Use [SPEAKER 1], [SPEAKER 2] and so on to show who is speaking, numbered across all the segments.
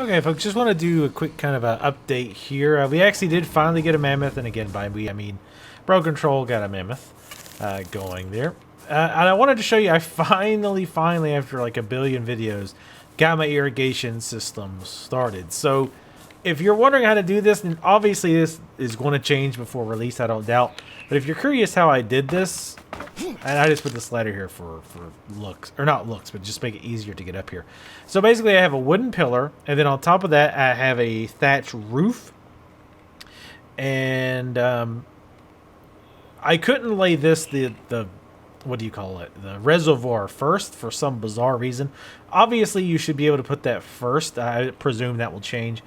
[SPEAKER 1] Okay, folks, just want to do a quick kind of a update here. We actually did finally get a mammoth, and again, by we, I mean Bro Control got a mammoth going there. And I wanted to show you, I finally, after like a billion videos, got my irrigation system started. So if you're wondering how to do this, and obviously this is going to change before release, I don't doubt. But if you're curious how I did this, and I just put this ladder here for looks, or not looks, but just make it easier to get up here. So basically I have a wooden pillar, and then on top of that I have a thatch roof. And I couldn't lay this, the what do you call it, the reservoir first for some bizarre reason. Obviously you should be able to put that first. I presume that will change.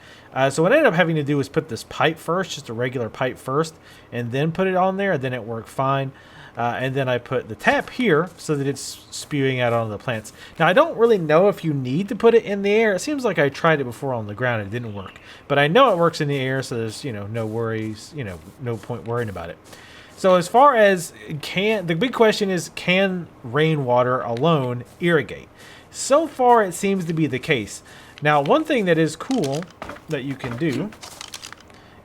[SPEAKER 1] So what I ended up having to do was put this pipe first, just a regular pipe first, and then put it on there, and then it worked fine. And then I put the tap here so that it's spewing out onto the plants. Now, I don't really know if you need to put it in the air. It seems like I tried it before on the ground and it didn't work. But I know it works in the air, so there's, no worries, no point worrying about it. So as far as the big question is, can rainwater alone irrigate? So far, it seems to be the case. Now, one thing that is cool that you can do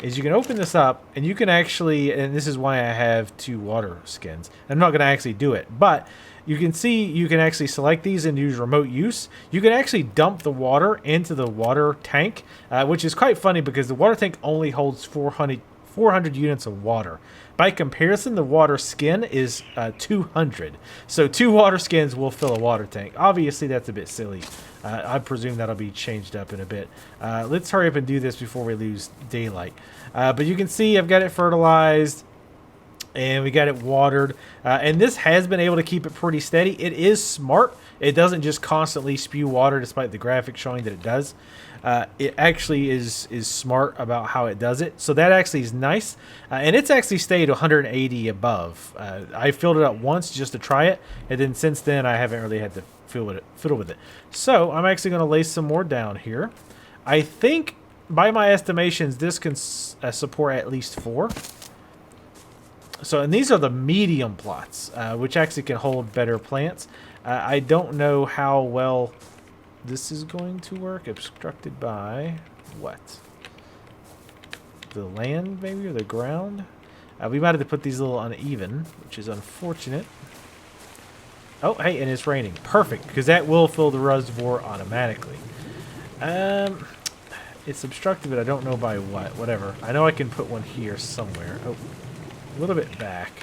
[SPEAKER 1] is you can open this up, and you can actually, and this is why I have 2 water skins. I'm not going to actually do it, but you can see you can actually select these and use remote use. You can actually dump the water into the water tank, which is quite funny because the water tank only holds 400 units of water. By comparison, the water skin is 200. So 2 water skins will fill a water tank. Obviously, that's a bit silly. I presume that'll be changed up in a bit. Let's hurry up and do this before we lose daylight. But you can see I've got it fertilized, and we got it watered. And this has been able to keep it pretty steady. It is smart. It doesn't just constantly spew water despite the graphic showing that it does. It actually is smart about how it does it. So that actually is nice. And it's actually stayed 180 above. I filled it up once just to try it. And then since then, I haven't really had to fiddle with it. So I'm actually going to lay some more down here. I think, by my estimations, this can support at least 4. So, and these are the medium plots, which actually can hold better plants. I don't know how well this is going to work. Obstructed by what? The land, maybe, or the ground? We might have to put these a little uneven, which is unfortunate. Oh, hey, and it's raining. Perfect, because that will fill the reservoir automatically. It's obstructed, but I don't know by what. Whatever. I know I can put one here somewhere. Oh, a little bit back.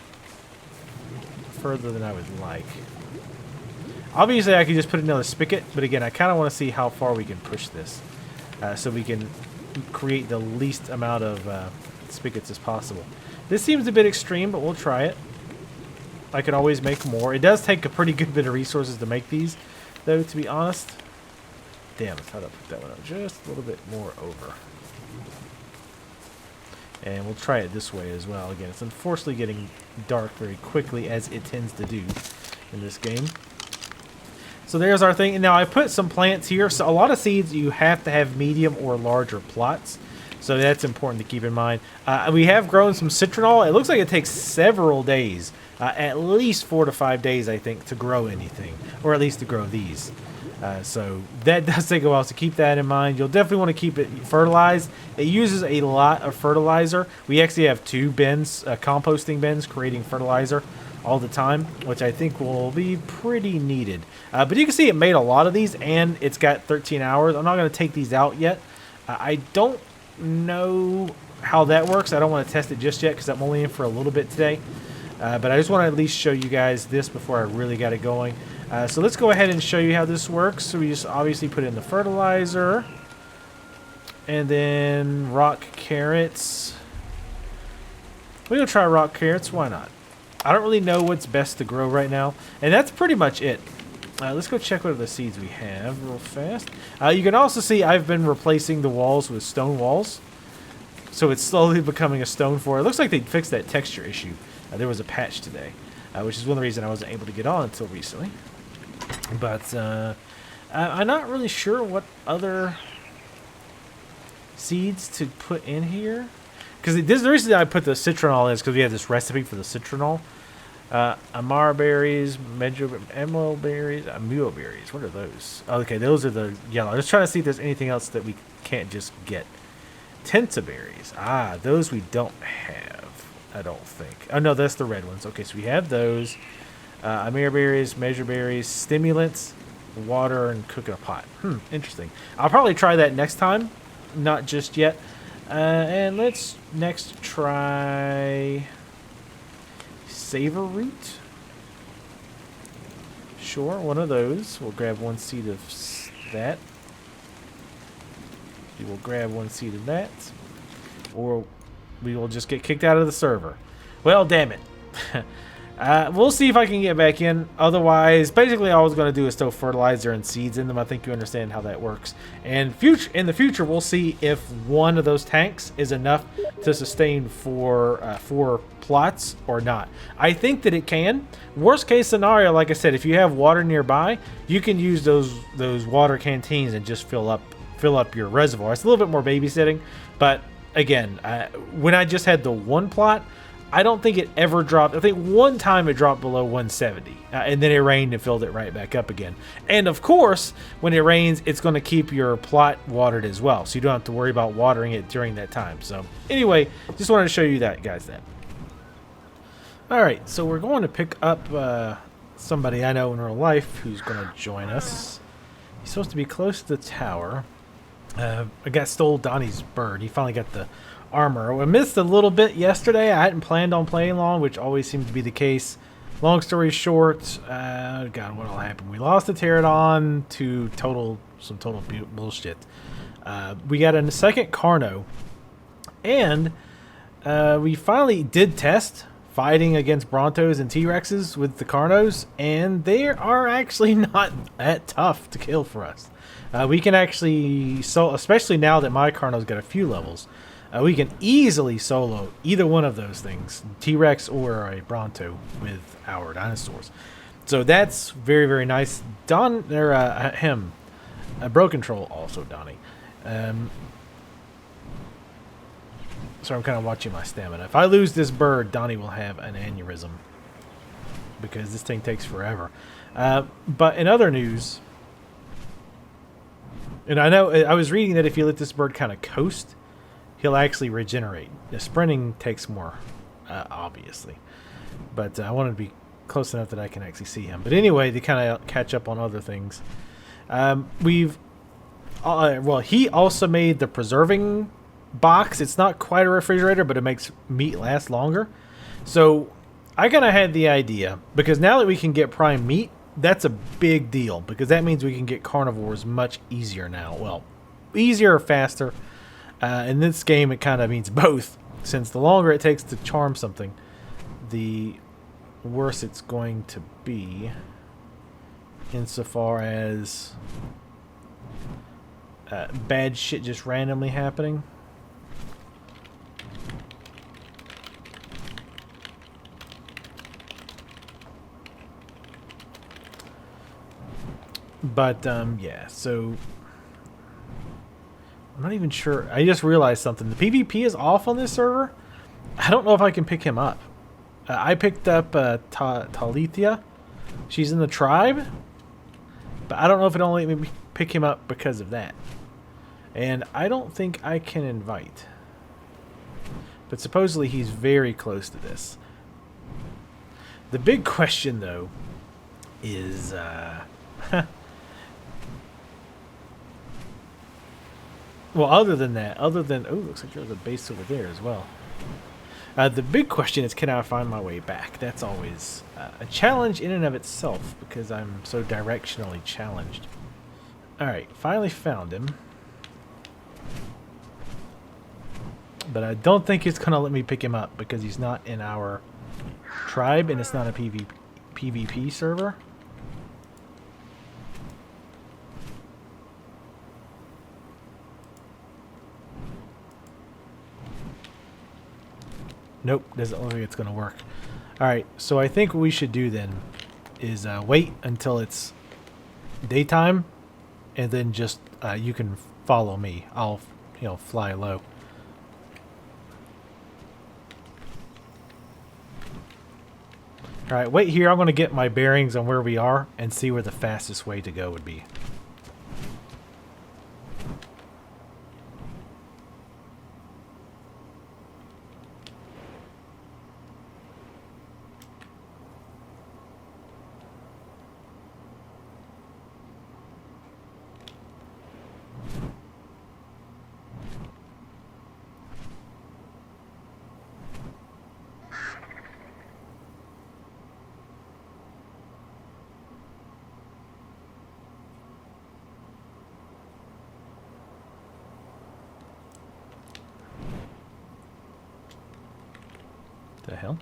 [SPEAKER 1] Further than I would like. Obviously, I could just put another spigot, but again, I kind of want to see how far we can push this. So we can create the least amount of spigots as possible. This seems a bit extreme, but we'll try it. I can always make more. It does take a pretty good bit of resources to make these, though, to be honest. Damn, I thought I put that one up just a little bit more over. And we'll try it this way as well. Again, it's unfortunately getting dark very quickly, as it tends to do in this game. So there's our thing. And now I put some plants here. So a lot of seeds, you have to have medium or larger plots. So that's important to keep in mind. We have grown some citronal. It looks like it takes several days, at least 4 to 5 days, I think, to grow anything, or at least to grow these. So that does take a while, so keep that in mind. You'll definitely want to keep it fertilized. It uses a lot of fertilizer. We actually have 2 bins, composting bins, creating fertilizer all the time, which I think will be pretty needed. But you can see it made a lot of these, and it's got 13 hours. I'm not going to take these out yet. I don't know how that works. I don't want to test it just yet because I'm only in for a little bit today. But I just want to at least show you guys this before I really got it going. So let's go ahead and show you how this works. So we just obviously put in the fertilizer. And then rock carrots. We're going to try rock carrots. Why not? I don't really know what's best to grow right now. And that's pretty much it. Let's go check what other seeds we have real fast. You can also see I've been replacing the walls with stone walls. So it's slowly becoming a stone fort. It looks like they fixed that texture issue. There was a patch today, which is one of the reasons I wasn't able to get on until recently. But I'm not really sure what other seeds to put in here. Because the reason I put the citronal is because we have this recipe for the citronal. Amar berries, emerald berries, mule berries. What are those? Oh, okay, those are the yellow. I'm just trying to see if there's anything else that we can't just get. Tinta berries. Ah, those we don't have. I don't think. Oh no, that's the red ones. Okay, so we have those. Amir berries, measure berries, stimulants, water, and cook in a pot. Interesting. I'll probably try that next time. Not just yet. And let's next try savor root. Sure, one of those. We'll grab one seed of that. We will grab one seed of that. Or we will just get kicked out of the server. Well, damn it. We'll see if I can get back in. Otherwise, basically all I was going to do is throw fertilizer and seeds in them. I think you understand how that works. And in the future, we'll see if one of those tanks is enough to sustain for 4 plots or not. I think that it can. Worst case scenario, like I said, if you have water nearby, you can use those water canteens and just fill up your reservoir. It's a little bit more babysitting, but again, when I just had the one plot, I don't think it ever dropped. I think one time it dropped below 170, and then it rained and filled it right back up again. And of course, when it rains, it's going to keep your plot watered as well, so you don't have to worry about watering it during that time. So anyway, just wanted to show you that, guys. All right, so we're going to pick up somebody I know in real life who's going to join us. He's supposed to be close to the tower. I stole Donnie's bird. He finally got the armor. I missed a little bit yesterday. I hadn't planned on playing long, which always seems to be the case. Long story short, God, what all happened? We lost the Pterodon to some total bullshit. We got a second Carno, and we finally did test fighting against Brontos and T-Rexes with the Carnos, and they are actually not that tough to kill for us. We can actually, especially now that my Carno's got a few levels, we can easily solo either one of those things, T-Rex or a Bronto, with our dinosaurs. So that's very, very nice. Broken Troll, also Donnie. So I'm kind of watching my stamina. If I lose this bird, Donnie will have an aneurysm, because this thing takes forever. But in other news, and I know I was reading that if you let this bird kind of coast, he'll actually regenerate. The sprinting takes more, obviously. But I want to be close enough that I can actually see him. But anyway, to kind of catch up on other things, he also made the preserving box. It's not quite a refrigerator, but it makes meat last longer. So I kind of had the idea, because now that we can get prime meat, that's a big deal, because that means we can get carnivores much easier now. Well, easier or faster. In this game, it kind of means both, since the longer it takes to charm something, the worse it's going to be insofar as bad shit just randomly happening. But, yeah, so I'm not even sure. I just realized something. The PvP is off on this server. I don't know if I can pick him up. I picked up Talithia. She's in the tribe. But I don't know if it'll let me pick him up because of that. And I don't think I can invite. But supposedly he's very close to this. The big question, though, is... Well, other than, oh, looks like there's a base over there as well. The big question is, can I find my way back? That's always a challenge in and of itself, because I'm so directionally challenged. Alright, finally found him. But I don't think it's going to let me pick him up, because he's not in our tribe, and it's not a PvP server. Nope, doesn't look like it's going to work. Alright, so I think what we should do then is wait until it's daytime, and then just you can follow me. I'll, fly low. Alright, wait here. I'm going to get my bearings on where we are and see where the fastest way to go would be. The hell?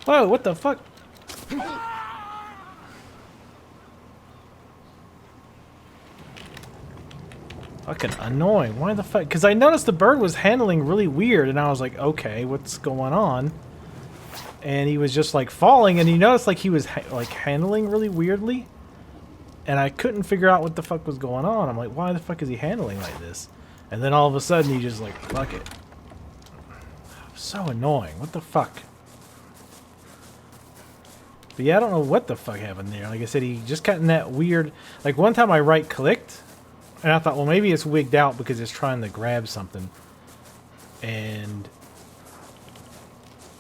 [SPEAKER 1] Whoa, what the fuck? Fucking annoying. Why the fuck? Because I noticed the bird was handling really weird, and I was like, okay, what's going on? And he was just like falling, and you noticed like he was like handling really weirdly, and I couldn't figure out what the fuck was going on. I'm like, why the fuck is he handling like this? And then all of a sudden he just like, fuck it. So annoying. What the fuck? But yeah, I don't know what the fuck happened there. Like I said, he just got in that weird... Like one time I right-clicked, and I thought, well, maybe it's wigged out because it's trying to grab something. And...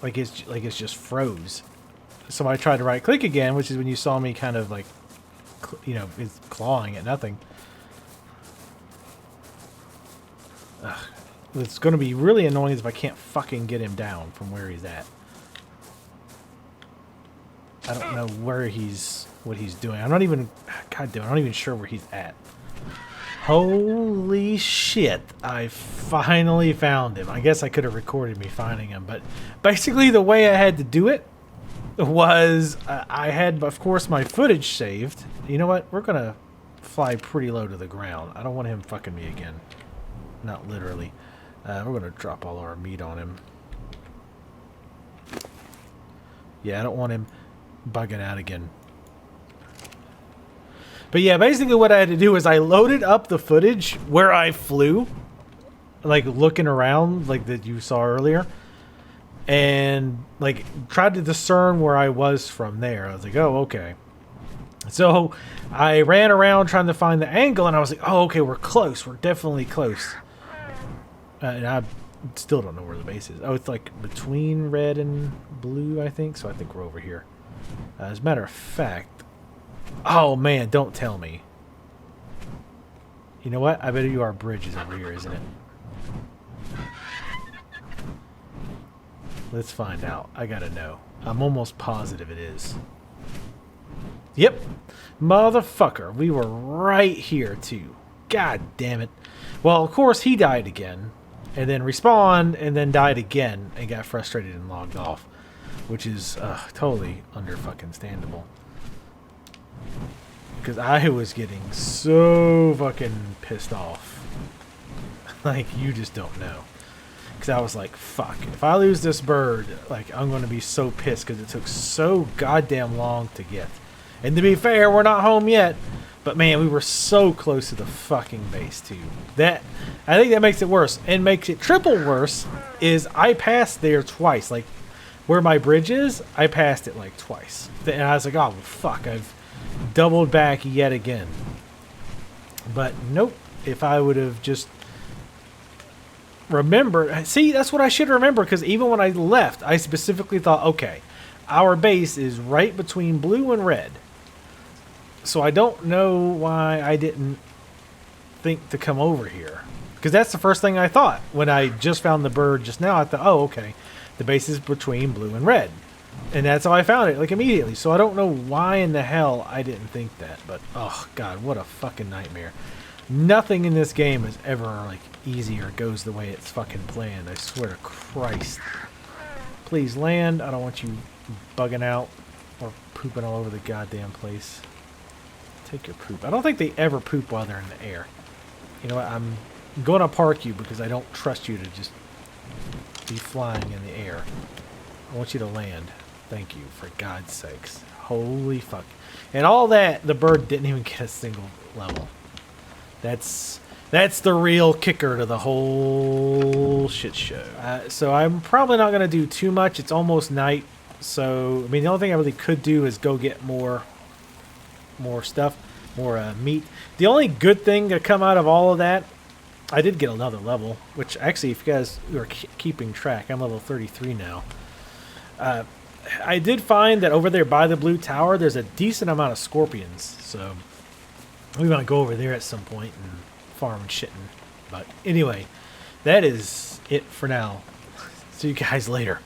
[SPEAKER 1] Like it's just froze. So I tried to right-click again, which is when you saw me kind of like... You know, it's clawing at nothing. Ugh. What's going to be really annoying is if I can't fucking get him down from where he's at. I don't know where what he's doing. I'm not even, god damn, I'm not even sure where he's at. Holy shit, I finally found him. I guess I could have recorded me finding him, but basically the way I had to do it was I had, of course, my footage saved. You know what? We're going to fly pretty low to the ground. I don't want him fucking me again. Not literally. We're going to drop all our meat on him. Yeah, I don't want him bugging out again. But yeah, basically what I had to do is I loaded up the footage where I flew, like looking around like that you saw earlier, and like tried to discern where I was from there. I was like, oh, okay. So I ran around trying to find the angle, and I was like, oh, okay, we're close. We're definitely close. And I still don't know where the base is. Oh, it's like between red and blue, I think. So I think we're over here. As a matter of fact, oh man, don't tell me. You know what? I bet you our bridge is over here, isn't it? Let's find out. I gotta know. I'm almost positive it is. Yep. Motherfucker. We were right here too. God damn it. Well, of course he died again. And then respawned and then died again and got frustrated and logged off. Which is totally under-fucking-standable. Because I was getting so fucking pissed off. Like, you just don't know. Because I was like, fuck. If I lose this bird, like, I'm going to be so pissed because it took so goddamn long to get. And to be fair, we're not home yet. But man, we were so close to the fucking base, too. I think that makes it worse. And makes it triple worse is I passed there twice. Like, where my bridge is, I passed it like twice. And I was like, oh, fuck, I've doubled back yet again. But nope, if I would have just remembered. See, that's what I should remember, because even when I left, I specifically thought, okay, our base is right between blue and red. So I don't know why I didn't think to come over here. Because that's the first thing I thought. When I just found the bird just now, I thought, oh, okay. The base is between blue and red. And that's how I found it, like, immediately. So I don't know why in the hell I didn't think that. But, oh, God, what a fucking nightmare. Nothing in this game is ever, like, easy or goes the way it's fucking planned. I swear to Christ. Please land. I don't want you bugging out or pooping all over the goddamn place. Take your poop. I don't think they ever poop while they're in the air. You know what? I'm going to park you because I don't trust you to just be flying in the air. I want you to land. Thank you, for God's sakes. Holy fuck. And all that, the bird didn't even get a single level. That's the real kicker to the whole shit show. So I'm probably not going to do too much. It's almost night. So, I mean, the only thing I really could do is go get more stuff, more meat. The only good thing to come out of all of that, I did get another level, which actually, if you guys are keeping track, I'm level 33 now. I did find that over there by the blue tower, there's a decent amount of scorpions. So we might go over there at some point and farm and shitting. But anyway, that is it for now. See you guys later.